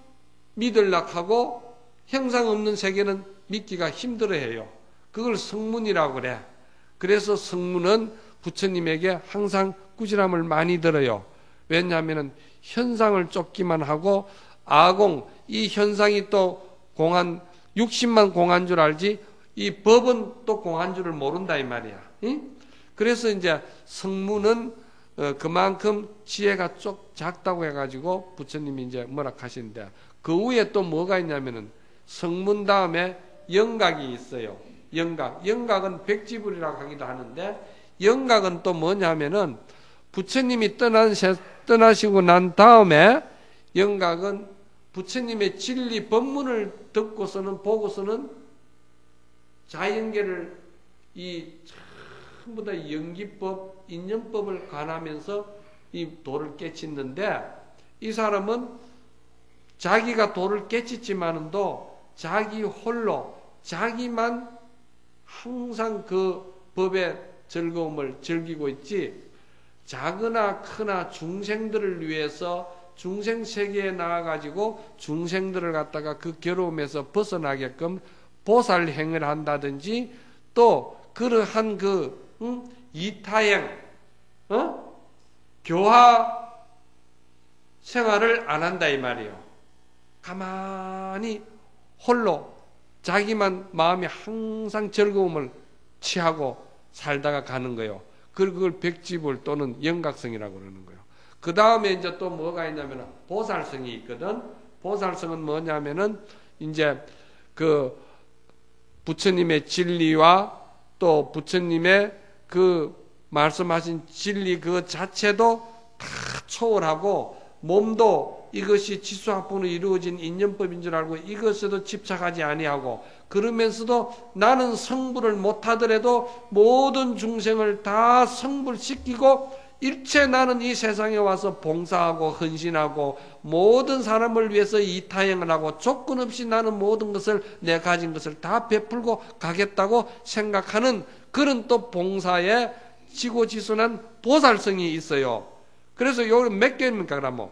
Speaker 1: 믿으려고 하고 형상 없는 세계는 믿기가 힘들어해요. 그걸 성문이라고 그래. 그래서 성문은 부처님에게 항상 꾸지람을 많이 들어요. 왜냐하면 현상을 쫓기만 하고 아공, 이 현상이 또 공한, 육신만 공한 줄 알지 이 법은 또 공한 줄을 모른다 이 말이야. 응? 그래서 이제 성문은 그만큼 지혜가 쪽 작다고 해가지고 부처님이 이제 뭐라 하시는데, 그 위에 또 뭐가 있냐면은 성문 다음에 영각이 있어요. 영각은 백지불이라고 하기도 하는데, 영각은 또 뭐냐면은 부처님이 떠나시고 난 다음에 영각은 부처님의 진리 법문을 듣고서는 보고서는 자연계를 이 전부 다 연기법, 인연법을 관하면서 이 도를 깨치는데, 이 사람은 자기가 도를 깨치지만은도 자기 홀로 자기만 항상 그 법의 즐거움을 즐기고 있지, 작으나 크나 중생들을 위해서 중생 세계에 나와가지고 중생들을 갖다가 그 괴로움에서 벗어나게끔 보살행을 한다든지, 또 그러한 이타행, 교화 생활을 안 한다 이 말이에요. 가만히 홀로 자기만 마음이 항상 즐거움을 취하고 살다가 가는 거예요. 그걸 백지불 또는 영각성이라고 그러는 거예요. 그 다음에 이제 또 뭐가 있냐면 보살성이 있거든. 보살성은 뭐냐면은 이제 그 부처님의 진리와 또 부처님의 그 말씀하신 진리 그 자체도 다 초월하고, 몸도 이것이 지수학본으로 이루어진 인연법인 줄 알고 이것에도 집착하지 아니하고, 그러면서도 나는 성불을 못하더라도 모든 중생을 다 성불시키고 일체 나는 이 세상에 와서 봉사하고 헌신하고 모든 사람을 위해서 이타행을 하고 조건 없이 나는 모든 것을 내 가진 것을 다 베풀고 가겠다고 생각하는 그런 또 봉사에 지고지순한 보살성이 있어요. 그래서 여기 몇 개입니까? 그러면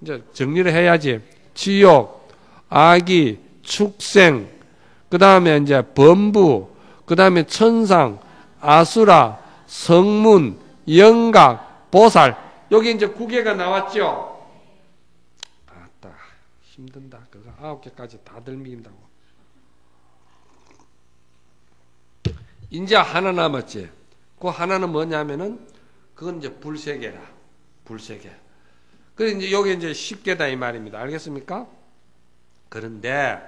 Speaker 1: 이제 정리를 해야지. 지옥, 악이, 축생, 그 다음에 이제 범부, 그 다음에 천상, 아수라, 성문, 영각, 보살. 여기 이제 9개가 나왔죠. 아따 힘든다. 그거 9개까지 다 들민다고. 이제 하나 남았지. 그 하나는 뭐냐면은 그건 이제 불세계라. 불세계. 그래서 이제 여기 이제 10개다 이 말입니다. 알겠습니까? 그런데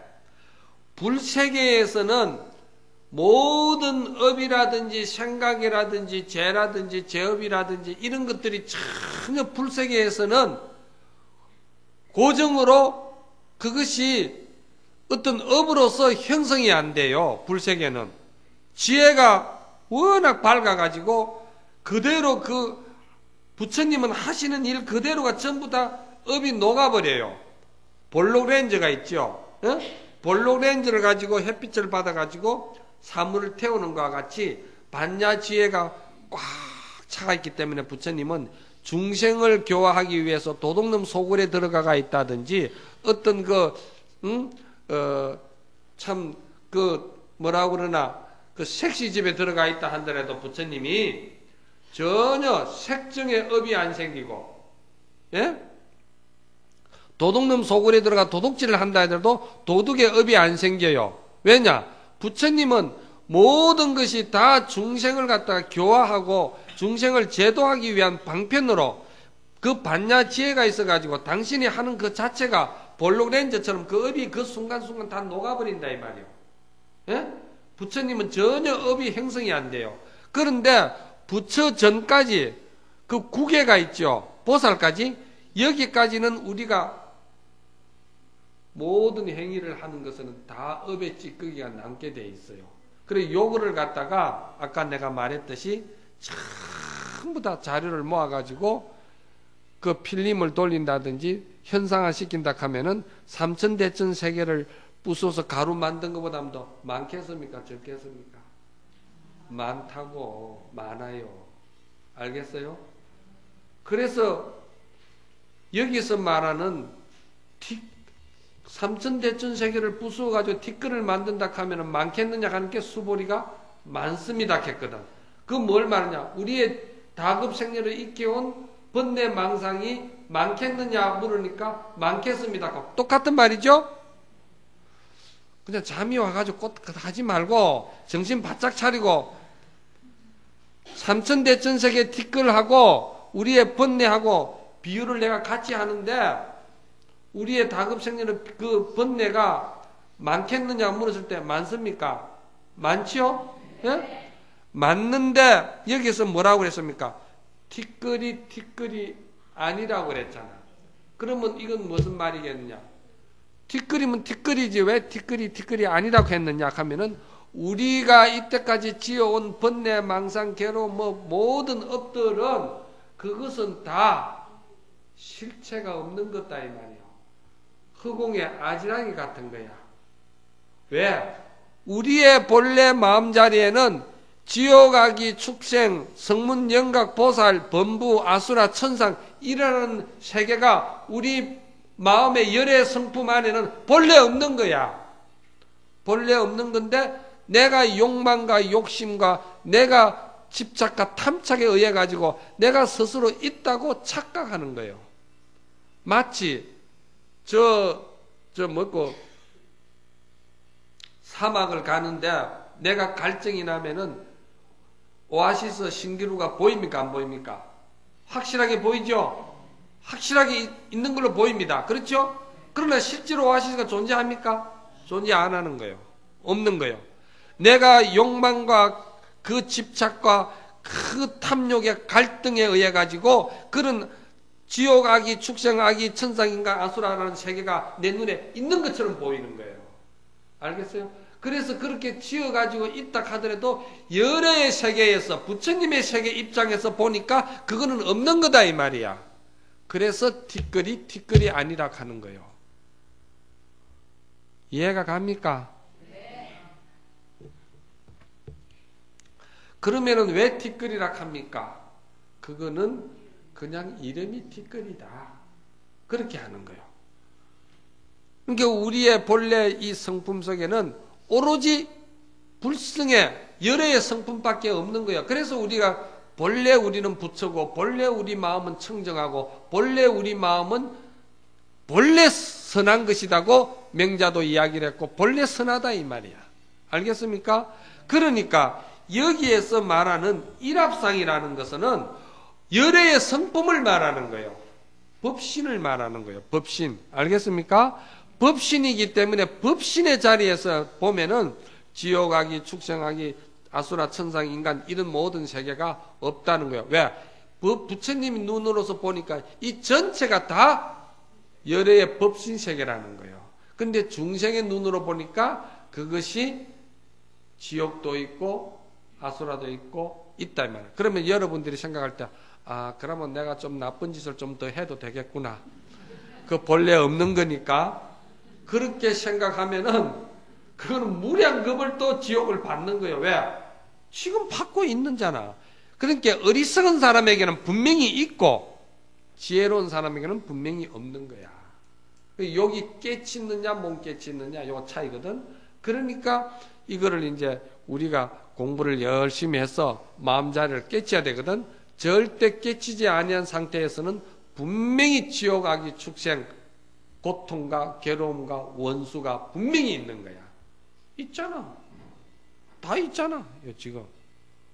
Speaker 1: 불세계에서는 모든 업이라든지 생각이라든지 죄라든지 죄업이라든지 이런 것들이 전혀 불세계에서는 고정으로 그것이 어떤 업으로서 형성이 안 돼요. 불세계는 지혜가 워낙 밝아가지고 그대로 그 부처님은 하시는 일 그대로가 전부 다 업이 녹아버려요. 볼록 렌즈가 있죠. 볼록 렌즈를 가지고 햇빛을 받아가지고 사물을 태우는 것과 같이 반야 지혜가 꽉 차가 있기 때문에 부처님은 중생을 교화하기 위해서 도둑놈 소굴에 들어가 있다든지 어떤 뭐라고 그러나 그 색시집에 들어가 있다 한더라도 부처님이 전혀 색정의 업이 안 생기고, 예? 도둑놈 소굴에 들어가 도둑질을 한다 하더라도 도둑의 업이 안 생겨요. 왜냐? 부처님은 모든 것이 다 중생을 갖다가 교화하고 중생을 제도하기 위한 방편으로 그 반야 지혜가 있어가지고 당신이 하는 그 자체가 볼록 렌즈처럼 그 업이 그 순간순간 다 녹아버린다 이 말이에요. 예? 부처님은 전혀 업이 형성이 안 돼요. 그런데 부처 전까지 그 9개가 있죠. 보살까지 여기까지는 우리가 모든 행위를 하는 것은 다 업의 찌꺼기가 남게 돼 있어요. 그래 요거를 갖다가 아까 내가 말했듯이 전부 다 자료를 모아가지고 그 필름을 돌린다든지 현상화 시킨다 하면은 삼천대천 세계를 부숴서 가루 만든 것보다 더 많겠습니까? 적겠습니까? 많다고. 많아요. 알겠어요? 그래서 여기서 말하는 삼천대천세계를 부수어가지고 티끌을 만든다 하면 많겠느냐 하는 게 수보리가 많습니다 했거든. 그 뭘 말하냐? 우리의 다급생리를 익혀온 번뇌망상이 많겠느냐 물으니까 많겠습니다. 똑같은 말이죠? 그냥 잠이 와가지고 꼭 하지 말고 정신 바짝 차리고 삼천대천세계 티끌하고 우리의 번뇌하고 비유를 내가 같이 하는데 우리의 다급생리는 그 번뇌가 많겠느냐 물었을 때 많습니까? 많지요? 예? 맞는데 여기서 뭐라고 그랬습니까? 티끌이 아니라고 그랬잖아. 그러면 이건 무슨 말이겠느냐? 티끌이면 티끌이지 왜 티끌이 아니라고 했느냐 하면은 우리가 이때까지 지어온 번뇌, 망상, 괴로움, 모든 업들은 그것은 다 실체가 없는 것다 이 말이야. 허공의 아지랑이 같은 거야. 왜? 우리의 본래 마음자리에는 지옥아기, 축생, 성문, 영각, 보살, 범부, 아수라, 천상 이라는 세계가 우리 마음의 열의 성품 안에는 본래 없는 거야. 본래 없는 건데 내가 욕망과 욕심과 내가 집착과 탐착에 의해 가지고 내가 스스로 있다고 착각하는 거예요. 마치 사막을 가는데 내가 갈증이 나면은 오아시스 신기루가 보입니까? 안 보입니까? 확실하게 보이죠? 확실하게 있는 걸로 보입니다. 그렇죠? 그러나 실제로 오아시스가 존재합니까? 존재 안 하는 거예요. 없는 거예요. 내가 욕망과 그 집착과 그 탐욕의 갈등에 의해 가지고 그런 지옥아기, 축생아기, 천상인간, 아수라라는 세계가 내 눈에 있는 것처럼 보이는 거예요. 알겠어요? 그래서 그렇게 지어가지고 있다 하더라도 열애의 세계에서 부처님의 세계 입장에서 보니까 그거는 없는 거다 이 말이야. 그래서 티끌이 아니라 하는 거예요. 이해가 갑니까? 네. 그러면은 왜 티끌이라 합니까? 그거는 그냥 이름이 티끌이다. 그렇게 하는 거예요. 그러니까 우리의 본래 이 성품 속에는 오로지 불승의 열애의 성품밖에 없는 거예요. 그래서 우리가 본래 우리는 부처고 본래 우리 마음은 청정하고 본래 우리 마음은 본래 선한 것이라고 명자도 이야기를 했고 본래 선하다 이 말이야. 알겠습니까? 그러니까 여기에서 말하는 일합상이라는 것은 열애의 성품을 말하는 거예요. 법신을 말하는 거예요. 법신. 알겠습니까? 법신이기 때문에 법신의 자리에서 보면은 지옥아기, 축생아기, 아수라, 천상, 인간 이런 모든 세계가 없다는 거예요. 왜? 부처님이 눈으로서 보니까 이 전체가 다 열애의 법신 세계라는 거예요. 근데 중생의 눈으로 보니까 그것이 지옥도 있고 아수라도 있고 있다 이 말이에요. 그러면 여러분들이 생각할 때 그러면 내가 좀 나쁜 짓을 좀 더 해도 되겠구나. 그 본래 없는 거니까 그렇게 생각하면은 그거는 무량겁을 또 지옥을 받는 거예요. 왜? 지금 받고 있는잖아. 그러니까 어리석은 사람에게는 분명히 있고 지혜로운 사람에게는 분명히 없는 거야. 여기 깨치느냐 못 깨치느냐 요 차이거든. 그러니까 이거를 이제 우리가 공부를 열심히 해서 마음자리를 깨쳐야 되거든. 절대 깨치지 아니한 상태에서는 분명히 지옥아기, 축생, 고통과 괴로움과 원수가 분명히 있는 거야. 있잖아. 다 있잖아. 지금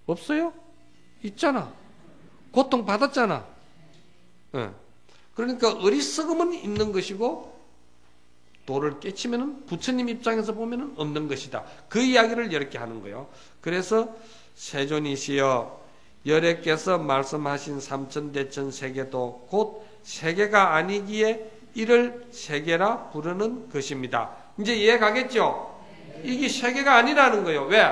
Speaker 1: 없어요? 있잖아. 고통 받았잖아. 그러니까 어리석음은 있는 것이고 도를 깨치면은 부처님 입장에서 보면은 없는 것이다. 그 이야기를 이렇게 하는 거예요. 그래서 세존이시여 열애께서 말씀하신 삼천대천 세계도 곧 세계가 아니기에 이를 세계라 부르는 것입니다. 이제 이해 가겠죠? 이게 세계가 아니라는 거예요. 왜?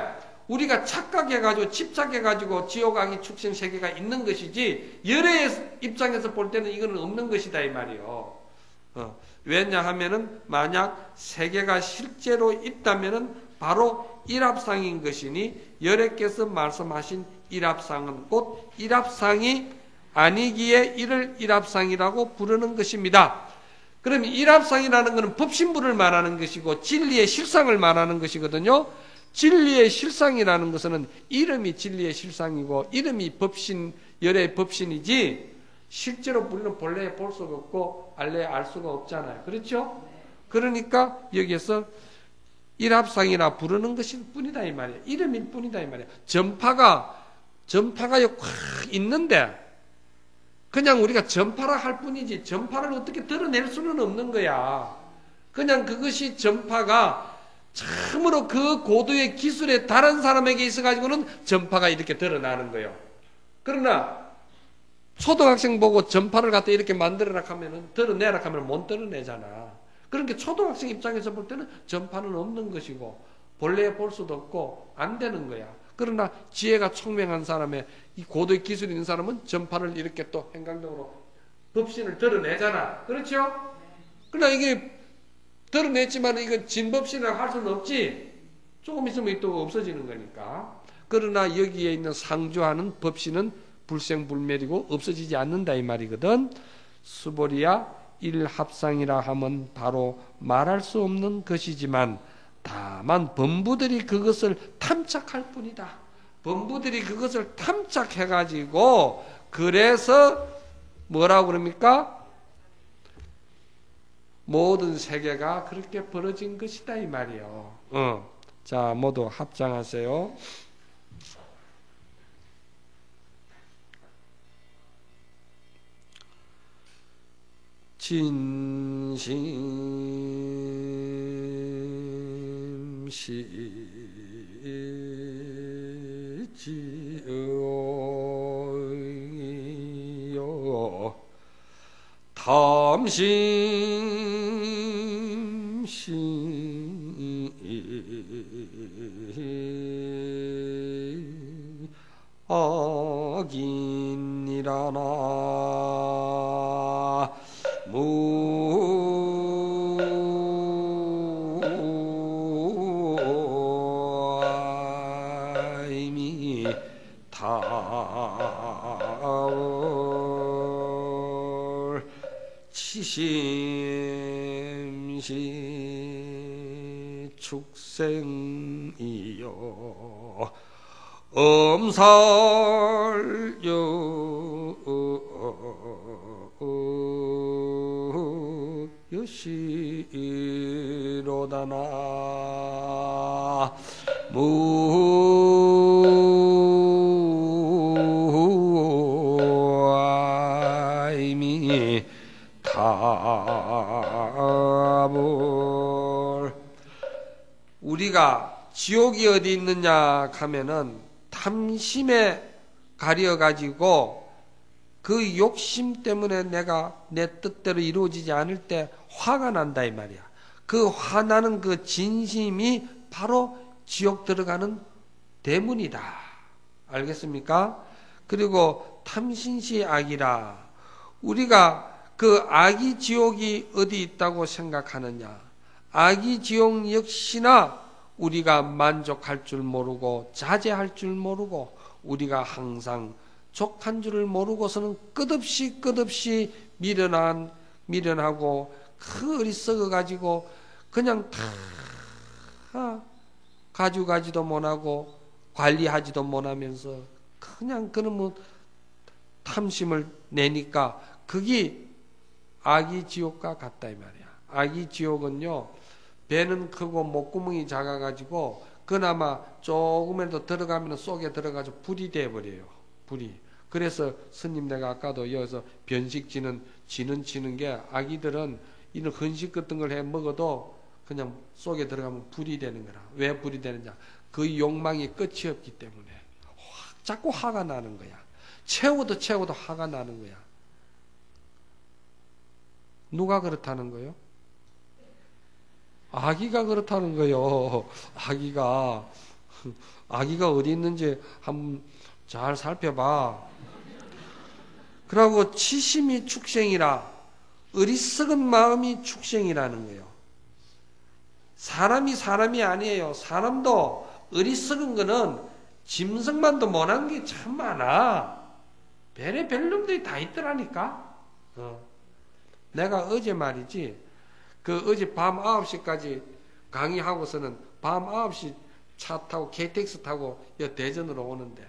Speaker 1: 우리가 착각해가지고 집착해가지고 지옥아기 축생 세계가 있는 것이지 열애의 입장에서 볼 때는 이거는 없는 것이다 이 말이에요. 왜냐하면은 만약 세계가 실제로 있다면은 바로 일합상인 것이니 열애께서 말씀하신 일합상은 곧 일합상이 아니기에 이를 일합상이라고 부르는 것입니다. 그럼 일합상이라는 것은 법신부를 말하는 것이고 진리의 실상을 말하는 것이거든요. 진리의 실상이라는 것은 이름이 진리의 실상이고 이름이 법신, 열의 법신이지 실제로 우리는 본래 볼 수가 없고 알래 알 수가 없잖아요. 그렇죠? 그러니까 여기에서 일합상이라 부르는 것일 뿐이다 이 말이에요. 이름일 뿐이다 이 말이에요. 전파가 확 있는데 그냥 우리가 전파라 할 뿐이지 전파를 어떻게 드러낼 수는 없는 거야. 그냥 그것이 전파가 참으로 그 고도의 기술에 다른 사람에게 있어가지고는 전파가 이렇게 드러나는 거예요. 그러나 초등학생 보고 전파를 갖다 이렇게 만들어라 하면은 드러내라 하면 못 드러내잖아. 그러니까 초등학생 입장에서 볼 때는 전파는 없는 것이고 본래 볼 수도 없고 안 되는 거야. 그러나 지혜가 총명한 사람의 이 고도의 기술이 있는 사람은 전파를 이렇게 또 행강적으로 법신을 드러내잖아. 그렇죠? 그러나 이게 드러냈지만 이건 진법신이라고 할 수는 없지. 조금 있으면 또 없어지는 거니까. 그러나 여기에 있는 상주하는 법신은 불생불멸이고 없어지지 않는다 이 말이거든. 수보리야 일합상이라 하면 바로 말할 수 없는 것이지만 다만 범부들이 그것을 탐착할 뿐이다. 범부들이 그것을 탐착해가지고 그래서 뭐라고 그럽니까? 모든 세계가 그렇게 벌어진 것이다 이 말이요. 자, 모두 합장하세요. 심시지어요 탐심시 악인이라나 무아임이 타월 치심시 축생이요 엄살요 여시로다나 무아임이 타볼. 우리가 지옥이 어디 있느냐 하면은 탐심에 가려가지고 그 욕심 때문에 내가 내 뜻대로 이루어지지 않을 때 화가 난다 이 말이야. 그 화나는 그 진심이 바로 지옥 들어가는 대문이다. 알겠습니까? 그리고 탐신시 악이라. 우리가 그 악이 지옥이 어디 있다고 생각하느냐. 악이 지옥 역시나 우리가 만족할 줄 모르고 자제할 줄 모르고 우리가 항상 족한 줄을 모르고서는 끝없이 미련하고 그 어리석어 가지고 그냥 다 가져가지도 못하고 관리하지도 못하면서 그냥 그러면 탐심을 내니까 그게 악이 지옥과 같다 이 말이야. 악이 지옥은요 배는 크고 목구멍이 작아가지고 그나마 조금이라도 들어가면 속에 들어가서 불이 돼버려요. 불이. 그래서 스님 내가 아까도 여기서 변식지는 지는 게 아기들은 이런 흔식 같은 걸 해 먹어도 그냥 속에 들어가면 불이 되는 거라. 왜 불이 되느냐? 그 욕망이 끝이 없기 때문에 자꾸 화가 나는 거야. 채워도 화가 나는 거야. 누가 그렇다는 거예요? 아기가 그렇다는 거예요. 아기가 어디 있는지 한번 잘 살펴봐. 그러고 치심이 축생이라 어리석은 마음이 축생이라는 거예요. 사람이 아니에요. 사람도 어리석은 거는 짐승만도 못한 게 참 많아. 별의 별놈들이 다 있더라니까. 내가 어제 말이지, 어제 밤 9시까지 강의하고서는 밤 9시 차 타고 KTX 타고 대전으로 오는데,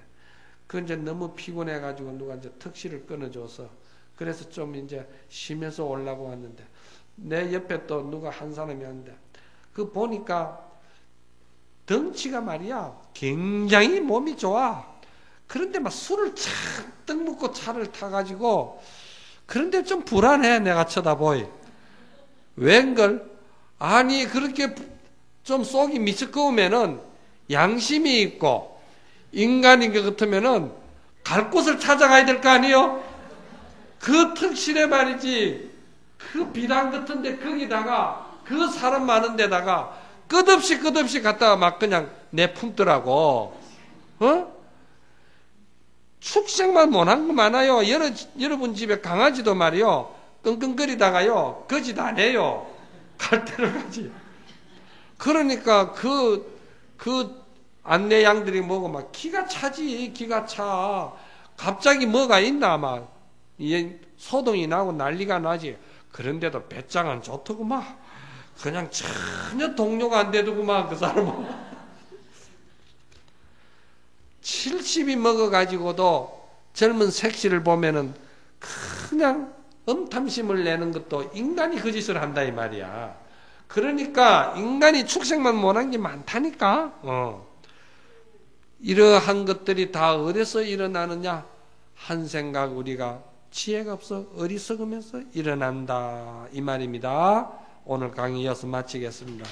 Speaker 1: 이제 너무 피곤해가지고 누가 이제 택시를 끊어줘서, 그래서 좀 이제 쉬면서 오려고 왔는데, 내 옆에 또 누가 한 사람이 왔는데, 보니까 덩치가 말이야, 굉장히 몸이 좋아. 그런데 막 술을 잔뜩 먹고 차를 타가지고, 그런데 좀 불안해, 내가 쳐다보이. 웬걸? 아니, 그렇게 좀 속이 미스꺼우면은 양심이 있고, 인간인 것 같으면은 갈 곳을 찾아가야 될 거 아니요? 그 턱실에 말이지, 비단 같은데 거기다가, 사람 많은 데다가, 끝없이 갔다가 막 그냥 내품더라고. 축생만 못한 거 많아요. 여러분 집에 강아지도 말이요. 끙끙거리다가요. 거짓 안 해요. 갈 때를 가지. 그러니까 안내 양들이 뭐고 막 기가 차지. 기가 차. 갑자기 뭐가 있나 막 소동이 나고 난리가 나지. 그런데도 배짱은 좋더구만. 그냥 전혀 동료가 안 되더구만 그 사람은. 70이 먹어가지고도 젊은 색시를 보면은 그냥 엄탐심을 내는 것도 인간이 그 짓을 한다 이 말이야. 그러니까 인간이 축생만 못한 게 많다니까. 이러한 것들이 다 어디서 일어나느냐? 한 생각 우리가 지혜가 없어 어리석으면서 일어난다 이 말입니다. 오늘 강의 이어서 마치겠습니다.